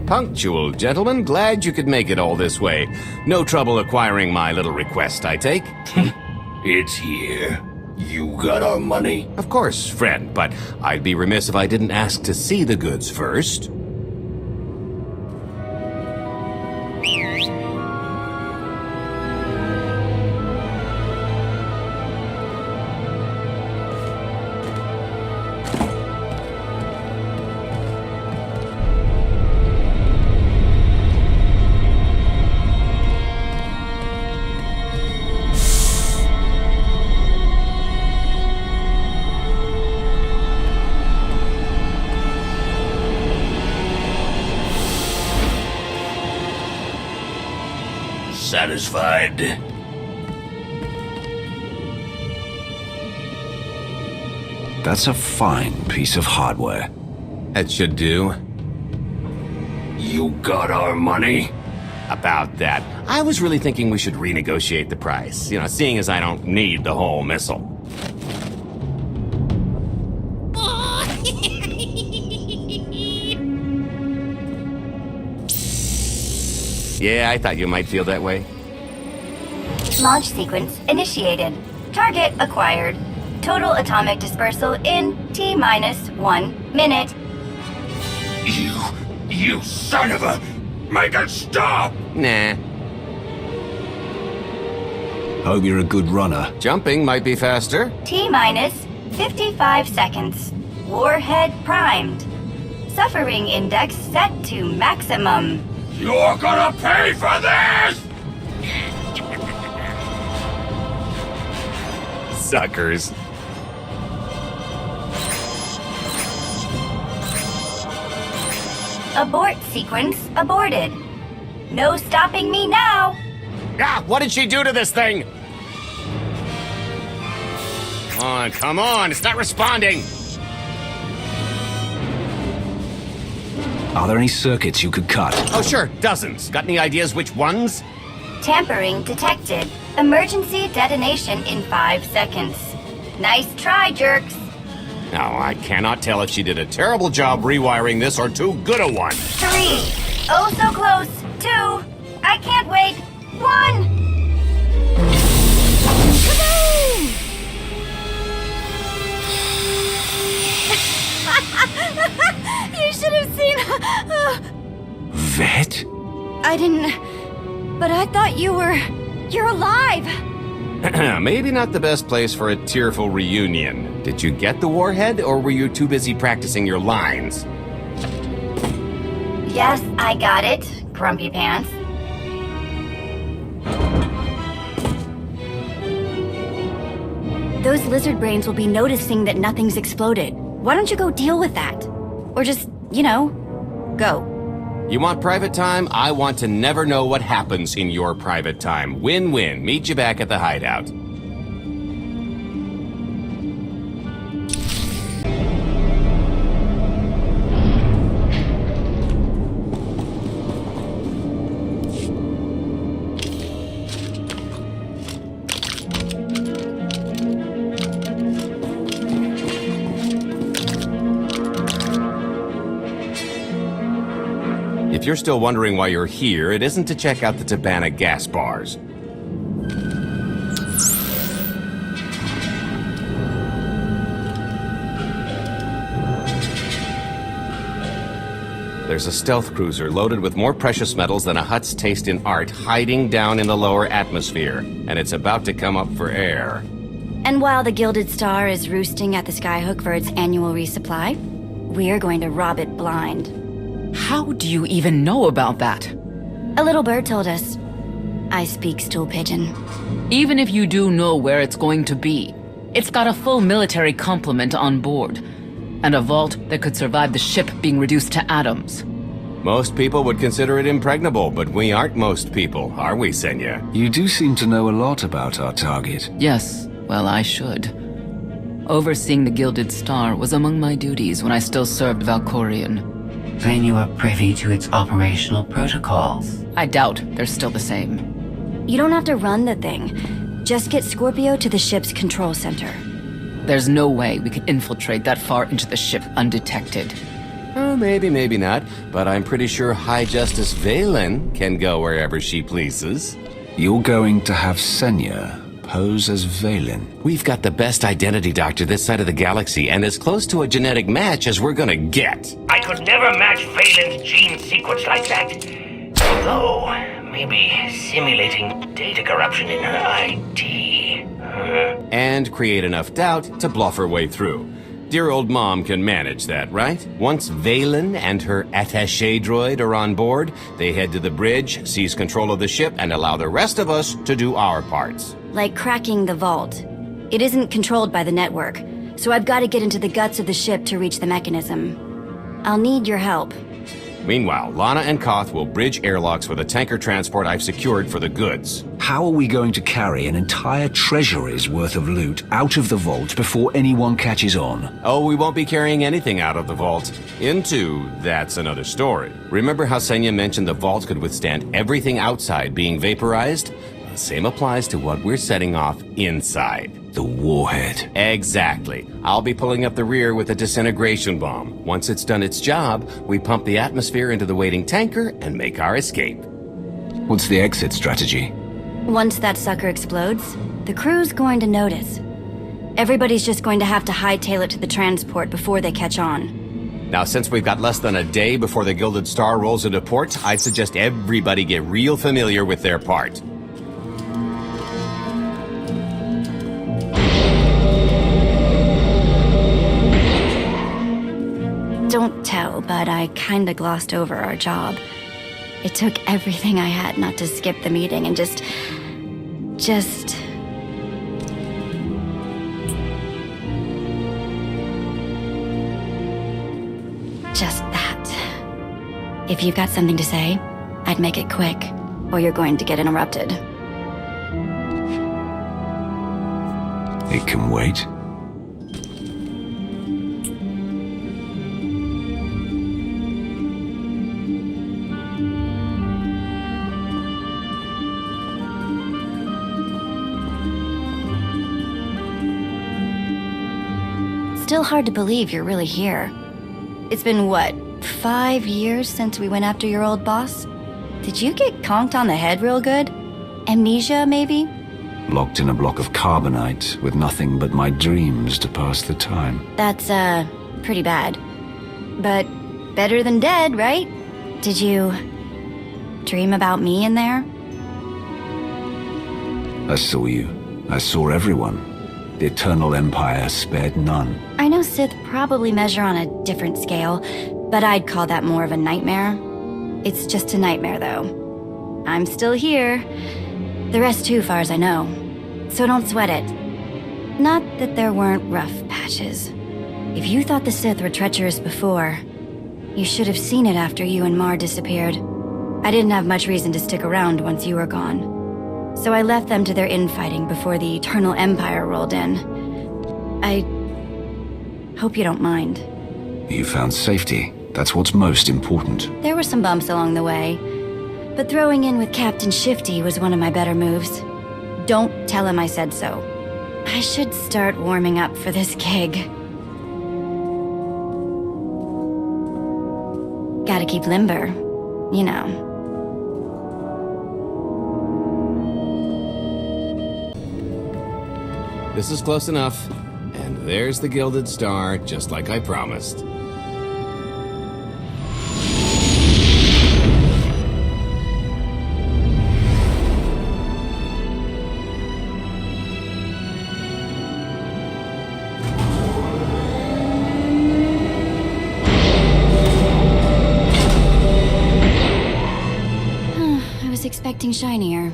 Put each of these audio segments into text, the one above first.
Punctual, gentlemen. Glad you could make it all this way. No trouble acquiring my little request, I take? It's here. You got our money? Of course, friend, but I'd be remiss if I didn't ask to see the goods first. Satisfied? That's a fine piece of hardware. That should do. You got our money? About that. I was really thinking we should renegotiate the price. You know, seeing as I don't need the whole missile. Yeah, I thought you might feel that way. Launch sequence initiated. Target acquired. Total atomic dispersal in T-minus 1 minute. You son of a... Make it stop! Nah. Hope you're a good runner. Jumping might be faster. T-minus 55 seconds. Warhead primed. Suffering index set to maximum. You're gonna pay for this! Suckers. Abort sequence aborted. No stopping me now. Ah, what did she do to this thing? Come on, it's not responding. Are there any circuits you could cut? Oh, sure, dozens. Got any ideas which ones? Tampering detected. Emergency detonation in 5 seconds. Nice try, jerks. Now, I cannot tell if she did a terrible job rewiring this or too good a one. 3. Oh, so close. 2. I can't wait. 1. You should have seen. Vet? I didn't. But I thought you're alive. Maybe not the best place for a tearful reunion. Did you get the warhead, or were you too busy practicing your lines? Yes, I got it, Grumpy Pants. Those lizard brains will be noticing that nothing's exploded. Why don't you go deal with that? Or just, go. You want private time? I want to never know what happens in your private time. Win-win. Meet you back at the hideout. If you're still wondering why you're here, it isn't to check out the Tabana gas bars. There's a stealth cruiser loaded with more precious metals than a Hutt's taste in art hiding down in the lower atmosphere, and it's about to come up for air. And while the Gilded Star is roosting at the Skyhook for its annual resupply, we're going to rob it blind. How do you even know about that? A little bird told us. I speak stool pigeon. Even if you do know where it's going to be, it's got a full military complement on board, and a vault that could survive the ship being reduced to atoms. Most people would consider it impregnable, but we aren't most people, are we, Senya? You do seem to know a lot about our target. Yes, well, I should. Overseeing the Gilded Star was among my duties when I still served Valkorion. Then you are privy to its operational protocols. I doubt they're still the same. You don't have to run the thing. Just get Scorpio to the ship's control center. There's no way we could infiltrate that far into the ship undetected. Oh, maybe, maybe not. But I'm pretty sure High Justice Valen can go wherever she pleases. You're going to have Senya pose as Valen. We've got the best identity doctor this side of the galaxy, and as close to a genetic match as we're gonna get. I could never match Valen's gene sequence like that. Although, maybe simulating data corruption in her ID. And create enough doubt to bluff her way through. Dear old mom can manage that, right? Once Valen and her attaché droid are on board, they head to the bridge, seize control of the ship, and allow the rest of us to do our parts. Like cracking the vault. It isn't controlled by the network, so I've got to get into the guts of the ship to reach the mechanism. I'll need your help. Meanwhile, Lana and Koth will bridge airlocks for the tanker transport I've secured for the goods. How are we going to carry an entire treasury's worth of loot out of the vault before anyone catches on? Oh, we won't be carrying anything out of the vault. That's another story. Remember how Senya mentioned the vault could withstand everything outside being vaporized? The same applies to what we're setting off inside. The warhead. Exactly. I'll be pulling up the rear with a disintegration bomb. Once it's done its job, we pump the atmosphere into the waiting tanker and make our escape. What's the exit strategy? Once that sucker explodes, the crew's going to notice. Everybody's just going to have to hightail it to the transport before they catch on. Now, since we've got less than a day before the Gilded Star rolls into port, I'd suggest everybody get real familiar with their part. Don't tell, but I kinda glossed over our job. It took everything I had not to skip the meeting and just that. If you've got something to say, I'd make it quick, or you're going to get interrupted. It can wait. Still hard to believe you're really here. It's been, what, 5 years since we went after your old boss? Did you get conked on the head real good? Amnesia, maybe? Locked in a block of carbonite with nothing but my dreams to pass the time. That's, pretty bad. But better than dead, right? Did you dream about me in there? I saw you. I saw everyone. The Eternal Empire spared none. I know Sith probably measure on a different scale, but I'd call that more of a nightmare. It's just a nightmare, though. I'm still here. The rest too, far as I know. So don't sweat it. Not that there weren't rough patches. If you thought the Sith were treacherous before, you should have seen it after you and Mar disappeared. I didn't have much reason to stick around once you were gone. So I left them to their infighting before the Eternal Empire rolled in. I hope you don't mind. You found safety. That's what's most important. There were some bumps along the way, but throwing in with Captain Shifty was one of my better moves. Don't tell him I said so. I should start warming up for this gig. Gotta keep limber, you know. This is close enough. And there's the Gilded Star, just like I promised. I was expecting shinier.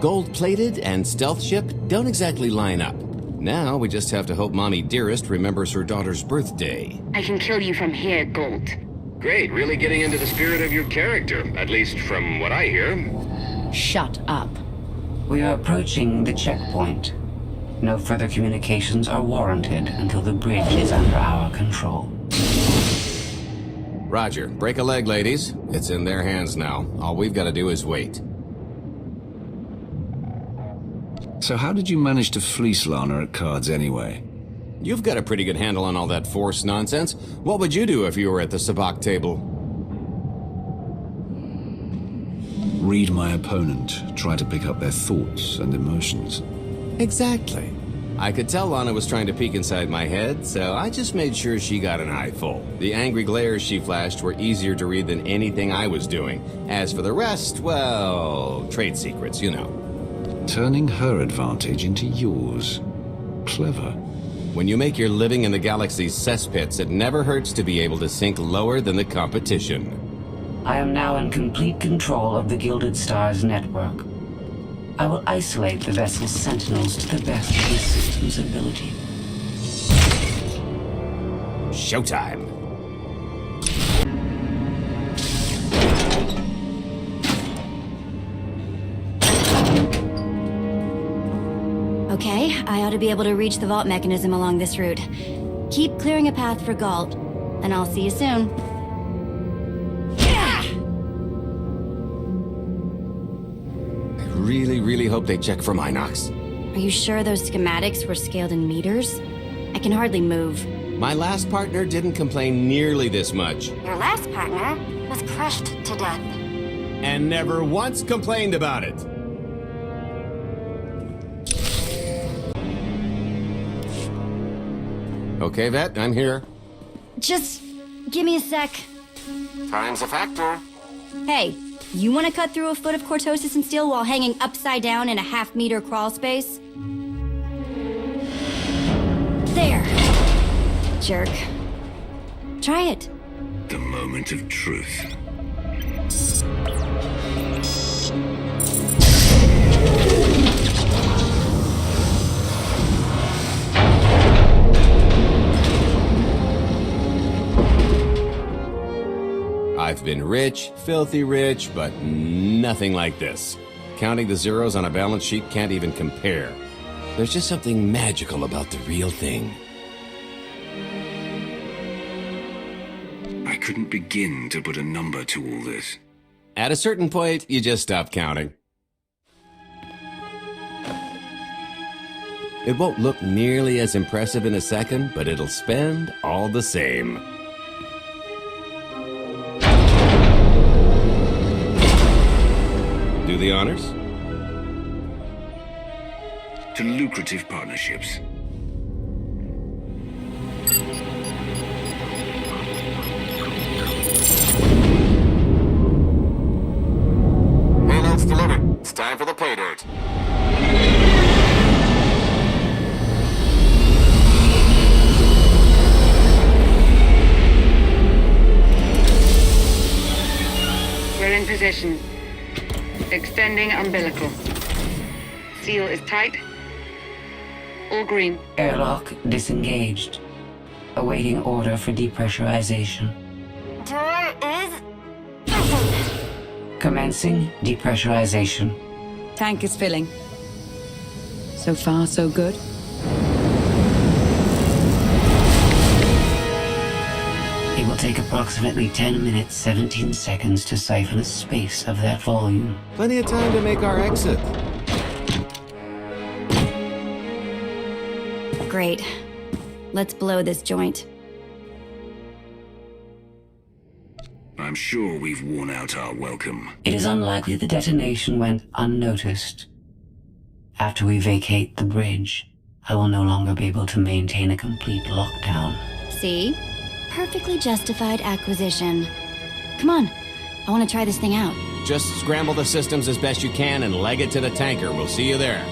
Gold-plated and stealth ship don't exactly line up. Now we just have to hope Mommy Dearest remembers her daughter's birthday. I can kill you from here, Gold. Great, really getting into the spirit of your character, at least from what I hear. Shut up. We are approaching the checkpoint. No further communications are warranted until the bridge is under our control. Roger. Break a leg, ladies. It's in their hands now. All we've got to do is wait. So how did you manage to fleece Lana at cards anyway? You've got a pretty good handle on all that Force nonsense. What would you do if you were at the sabacc table? Read my opponent, try to pick up their thoughts and emotions. Exactly. I could tell Lana was trying to peek inside my head, so I just made sure she got an eyeful. The angry glares she flashed were easier to read than anything I was doing. As for the rest, well, trade secrets, you know. Turning her advantage into yours. Clever. When you make your living in the galaxy's cesspits, it never hurts to be able to sink lower than the competition. I am now in complete control of the Gilded Stars network. I will isolate the vessel's sentinels to the best of the system's ability. Showtime. Okay, I ought to be able to reach the vault mechanism along this route. Keep clearing a path for Galt, and I'll see you soon. Really hope they check for Minox. Are you sure those schematics were scaled in meters? I can hardly move. My last partner didn't complain nearly this much. Your last partner was crushed to death. And never once complained about it. Okay, Vet, I'm here. Just give me a sec. Time's a factor. Hey, you want to cut through a foot of cortosis and steel while hanging upside down in a half-meter crawl space? There. Jerk. Try it. The moment of truth. I've been rich, filthy rich, but nothing like this. Counting the zeros on a balance sheet can't even compare. There's just something magical about the real thing. I couldn't begin to put a number to all this. At a certain point, you just stop counting. It won't look nearly as impressive in a second, but it'll spend all the same. Do the honors? To lucrative partnerships. Payload's delivered. It's time for the pay dirt. We're in position. Extending umbilical. Seal is tight. All green. Airlock disengaged. Awaiting order for depressurization. Door is... Commencing depressurization. Tank is filling. So far, so good. It will take approximately 10 minutes, 17 seconds to siphon a space of that volume. Plenty of time to make our exit. Great. Let's blow this joint. I'm sure we've worn out our welcome. It is unlikely the detonation went unnoticed. After we vacate the bridge, I will no longer be able to maintain a complete lockdown. See? Perfectly justified acquisition. Come on. I want to try this thing out. Just scramble the systems as best you can and leg it to the tanker. We'll see you there.